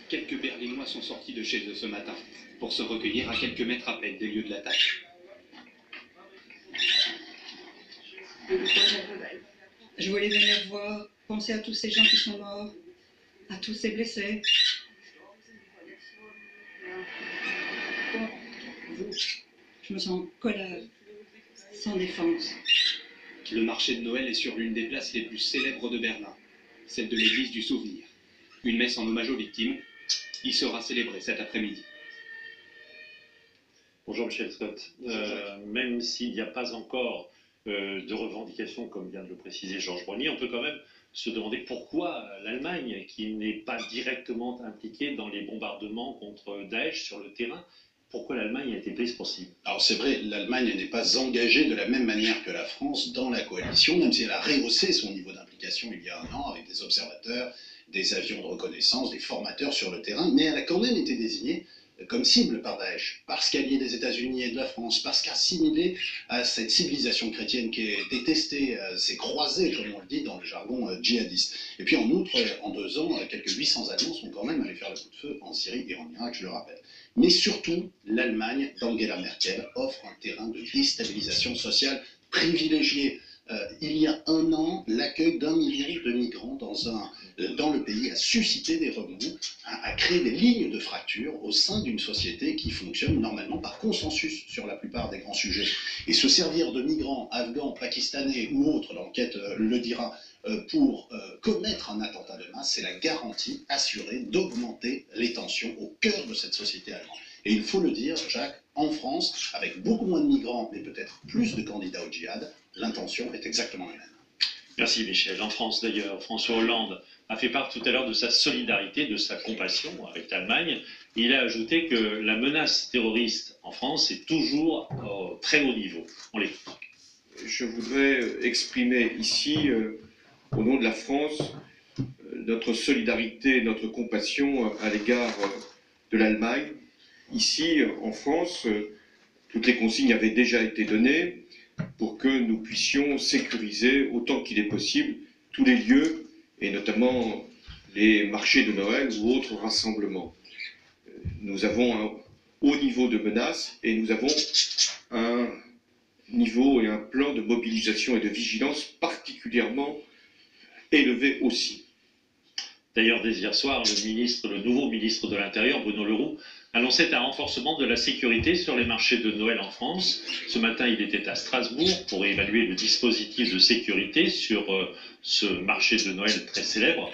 Quelques Berlinois sont sortis de chez eux ce matin pour se recueillir à quelques mètres à peine des lieux de l'attaque. Je voulais venir voir, penser à tous ces gens qui sont morts, à tous ces blessés. Je me sens en colère, sans défense. Le marché de Noël est sur l'une des places les plus célèbres de Berlin, celle de l'église du Souvenir. Une messe en hommage aux victimes y sera célébrée cet après-midi. Bonjour Michel Scott. Même s'il n'y a pas encore de revendications, comme vient de le préciser Georges Brognier, on peut quand même se demander pourquoi l'Allemagne, qui n'est pas directement impliquée dans les bombardements contre Daesh sur le terrain, pourquoi l'Allemagne a été prise pour cible? Alors c'est vrai, l'Allemagne n'est pas engagée de la même manière que la France dans la coalition, même si elle a rehaussé son niveau d'implication il y a un an avec des observateurs, des avions de reconnaissance, des formateurs sur le terrain, mais elle a quand même été désignée comme cible par Daesh, parce qu'alliée des États-Unis et de la France, parce qu'assimilée à cette civilisation chrétienne qui est détestée, c'est croisé, comme on le dit dans le jargon djihadiste. Et puis en outre, en 2 ans, quelques 800 Allemands sont quand même allés faire le coup de feu en Syrie et en Irak, je le rappelle. Mais surtout, l'Allemagne d'Angela Merkel offre un terrain de déstabilisation sociale privilégié. Il y a un an, l'accueil d'1 million de migrants dans le pays a suscité des remous, a créé des lignes de fracture au sein d'une société qui fonctionne normalement par consensus sur la plupart des grands sujets. Et se servir de migrants afghans, pakistanais ou autres, l'enquête le dira, pour commettre un attentat de masse, c'est la garantie assurée d'augmenter les tensions au cœur de cette société allemande. Et il faut le dire, Jacques, en France, avec beaucoup moins de migrants, mais peut-être plus de candidats au djihad, l'intention est exactement la même. Merci Michel. En France d'ailleurs, François Hollande a fait part tout à l'heure de sa solidarité, de sa compassion avec l'Allemagne. Il a ajouté que la menace terroriste en France est toujours au très haut niveau. On l'écoute. Je voudrais exprimer ici, au nom de la France, notre solidarité, notre compassion à l'égard de l'Allemagne. Ici, en France, toutes les consignes avaient déjà été données pour que nous puissions sécuriser autant qu'il est possible tous les lieux, et notamment les marchés de Noël ou autres rassemblements. Nous avons un haut niveau de menace et nous avons un niveau et un plan de mobilisation et de vigilance particulièrement élevé aussi. D'ailleurs, dès hier soir, le nouveau ministre de l'Intérieur, Bruno Le Roux, annonçait un renforcement de la sécurité sur les marchés de Noël en France. Ce matin, il était à Strasbourg pour évaluer le dispositif de sécurité sur ce marché de Noël très célèbre.